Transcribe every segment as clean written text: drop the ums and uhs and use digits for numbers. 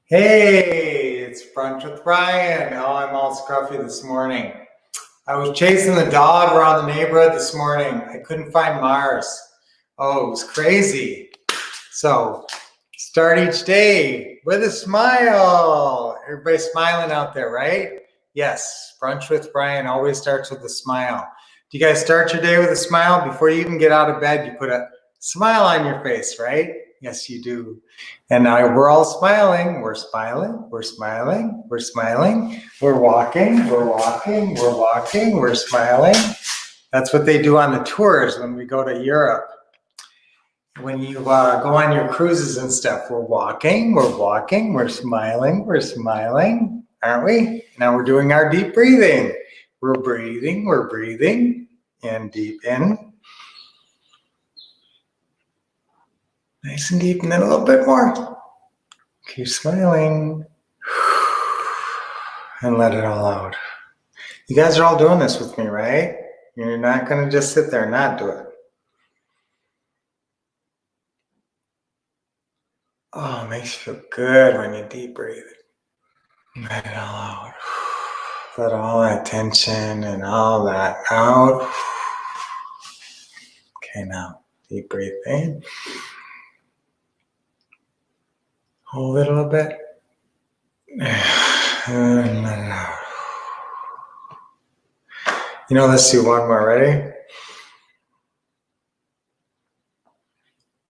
Hey, it's Brunch with Brian. Oh, I'm all scruffy this morning. I was chasing the dog around the neighborhood this morning. I couldn't find Mars. Oh, it was crazy. So, start each day with a smile. Everybody smiling out there, right? Yes, Brunch with Brian always starts with a smile. Do you guys start your day with a smile? Before you even get out of bed, you put a smile on your face, right? Yes, you do. And now we're all smiling. We're smiling. We're smiling. We're smiling. We're walking. We're walking. We're walking. We're smiling. That's what they do on the tours when we go to Europe. When you go on your cruises and stuff, we're walking. We're smiling, aren't we? Now we're doing our deep breathing. We're breathing, and deep in. Nice and deep, and then a little bit more. Keep smiling. And let it all out. You guys are all doing this with me, right? You're not going to just sit there and not do it. Oh, it makes you feel good when you deep breathe. Let it all out. Let all that tension and all that out. Okay, now deep breathe in. Hold it a little bit. And let it out. Let's do one more. Ready?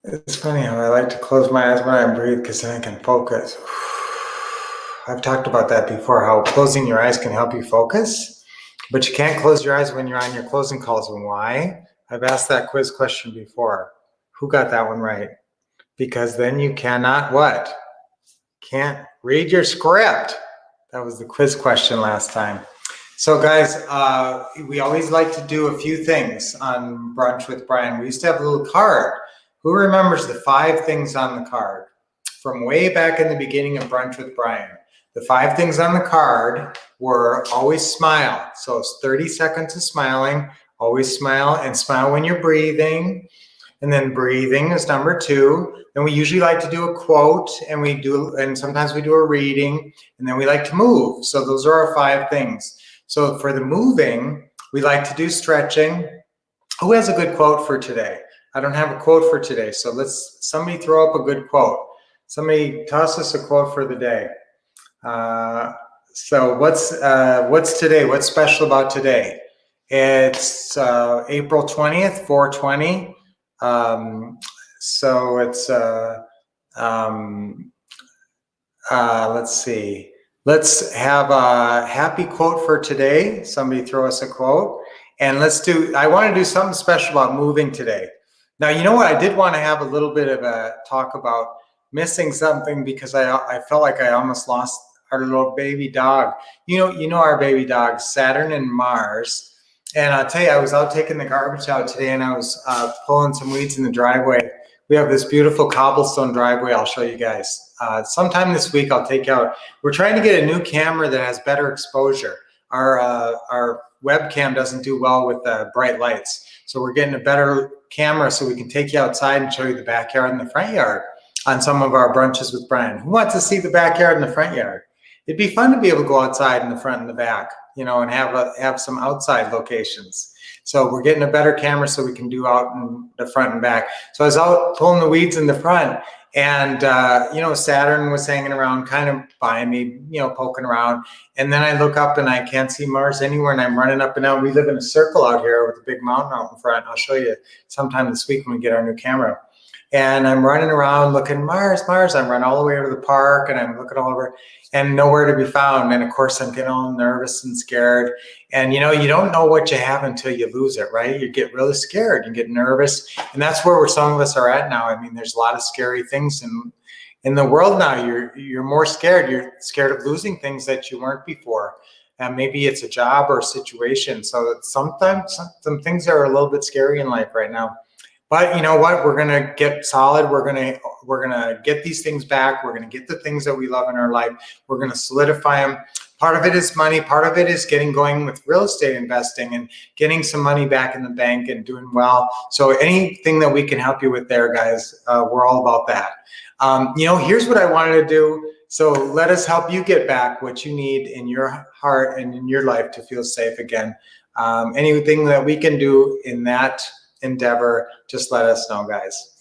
It's funny how I like to close my eyes when I breathe because then I can focus. I've talked about that before, how closing your eyes can help you focus, but you can't close your eyes when you're on your closing calls. And why? I've asked that quiz question before. Who got that one right? Because then you cannot what? Can't read your script. That was the quiz question last time. So guys, we always like to do a few things on Brunch with Brian. We used to have a little card. Who remembers the 5 things on the card from way back in the beginning of Brunch with Brian? The 5 things on the card were always smile. So it's 30 seconds of smiling, always smile, and smile when you're breathing. And then breathing is number 2. Then we usually like to do a quote, and sometimes we do a reading, and then we like to move. So those are our 5 things. So for the moving, we like to do stretching. Who has a good quote for today? I don't have a quote for today, so somebody throw up a good quote. Somebody toss us a quote for the day. So what's today? What's special about today? It's April 20th, 420. So it's let's see. Let's have a happy quote for today. Somebody throw us a quote, and I want to do something special about moving today. Now, you know what? I did want to have a little bit of a talk about missing something because I felt like I almost lost our little baby dog. You know our baby dogs, Saturn and Mars. And I'll tell you, I was out taking the garbage out today, and I was pulling some weeds in the driveway. We have this beautiful cobblestone driveway. I'll show you guys. Sometime this week, I'll take out. We're trying to get a new camera that has better exposure. Our webcam doesn't do well with bright lights. So we're getting a better camera so we can take you outside and show you the backyard and the front yard on some of our brunches with Brian. Who wants to see the backyard and the front yard? It'd be fun to be able to go outside in the front and the back, and have some outside locations. So we're getting a better camera so we can do out in the front and back. So I was out pulling the weeds in the front, and Saturn was hanging around kind of by me, poking around. And then I look up and I can't see Mars anywhere, and I'm running up and down. We live in a circle out here with a big mountain out in front. I'll show you sometime this week when we get our new camera. And I'm running around looking, Mars. I'm running all the way to the park, and I'm looking all over, and nowhere to be found. And of course, I'm getting all nervous and scared. And you don't know what you have until you lose it, right? You get really scared, you get nervous, and that's where some of us are at now. I mean, there's a lot of scary things in the world now. You're more scared. You're scared of losing things that you weren't before. And maybe it's a job or a situation. So sometimes some things are a little bit scary in life right now. But you know what? We're gonna get solid. We're gonna get these things back. We're gonna get the things that we love in our life. We're gonna solidify them. Part of it is money. Part of it is getting going with real estate investing and getting some money back in the bank and doing well. So anything that we can help you with there, guys, we're all about that. Here's what I wanted to do. So let us help you get back what you need in your heart and in your life to feel safe again. Anything that we can do in that endeavor, just let us know, guys.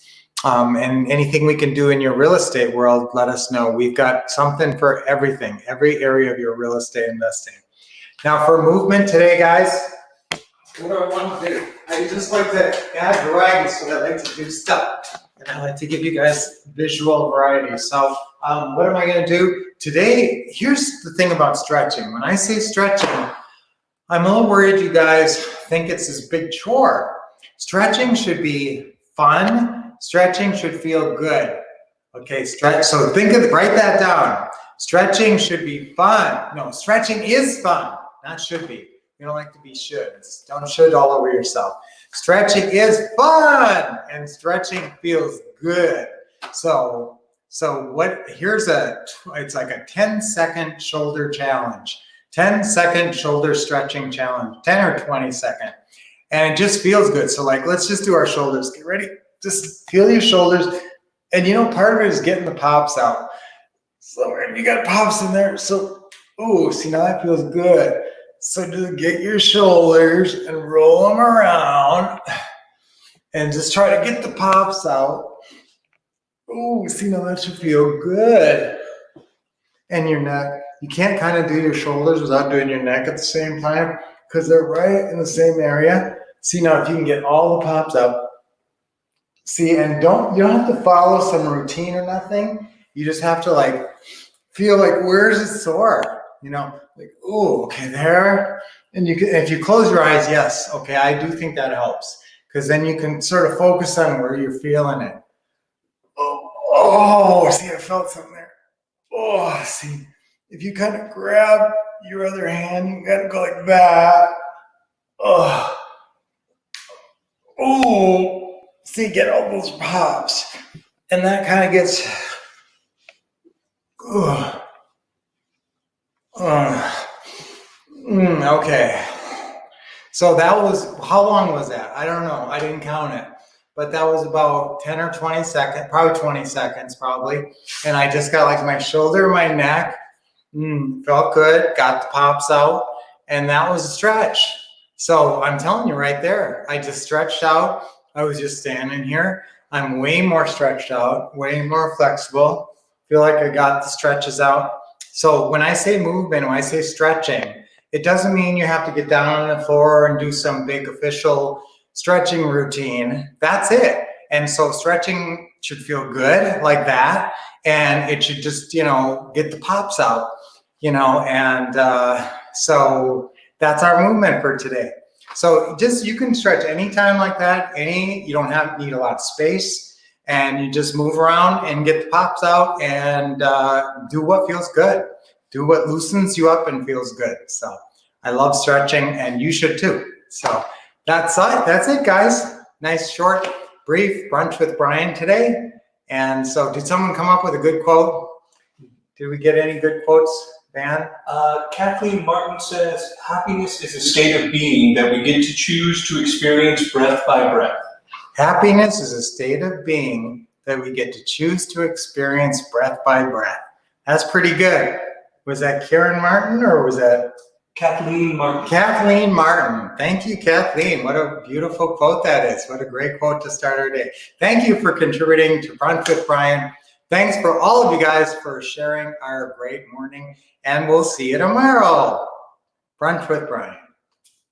And anything we can do in your real estate world, let us know. We've got something for everything, every area of your real estate investing. Now for movement today, guys, what do I want to do? I just like to add variety, so I like to do stuff. And I like to give you guys visual variety. So what am I going to do? Today, here's the thing about stretching. When I say stretching, I'm a little worried you guys think it's this big chore. Stretching should be fun. Stretching should feel good. Okay, stretch. So write that down. Stretching should be fun. No, stretching is fun, not should be. You don't like to be shoulds. Don't should all over yourself. Stretching is fun and stretching feels good. So here's it's like a 10-second shoulder challenge. 10-second shoulder stretching challenge, 10 or 20 second. And it just feels good. So like, let's just do our shoulders. Get ready. Just feel your shoulders. And you know, part of it is getting the pops out. So you got pops in there. So, ooh, see, now that feels good. So just get your shoulders and roll them around and just try to get the pops out. Ooh, see, now that should feel good. And your neck. You can't kind of do your shoulders without doing your neck at the same time because they're right in the same area. See, now if you can get all the pops out. See, and you don't have to follow some routine or nothing. You just have to like feel like, where's it sore? You know, like, oh, okay, there. And you can, if you close your eyes, yes, okay, I do think that helps because then you can sort of focus on where you're feeling it. Oh, see, I felt something there. Oh, see, if you kind of grab your other hand, you gotta go like that. Oh, see, get all those pops, and that kind of gets. Okay. So that was, how long was that? I don't know. I didn't count it. But that was about 10 or 20 seconds, probably 20 seconds probably. And I just got like my shoulder, my neck, felt good, got the pops out, and that was a stretch. So I'm telling you right there, I just stretched out. I was just standing here. I'm way more stretched out, way more flexible. Feel like I got the stretches out. So when I say movement, when I say stretching, it doesn't mean you have to get down on the floor and do some big official stretching routine. That's it. And so stretching should feel good like that. And it should just, you know, get the pops out, you know, and so that's our movement for today. So just, you can stretch anytime like that. You don't need a lot of space, and you just move around and get the pops out and do what feels good. Do what loosens you up and feels good. So I love stretching, and you should too. So that's it, guys. Nice, short, brief brunch with Brian today. And so did someone come up with a good quote? Did we get any good quotes, Van? Kathleen Martin says, happiness is a state of being that we get to choose to experience breath by breath. Happiness is a state of being that we get to choose to experience breath by breath. That's pretty good. Was that Karen Martin or was that? Kathleen Martin. Kathleen Martin. Thank you, Kathleen. What a beautiful quote that is. What a great quote to start our day. Thank you for contributing to Brunch with Brian. Thanks for all of you guys for sharing our great morning, and we'll see you tomorrow. Brunch with Brian.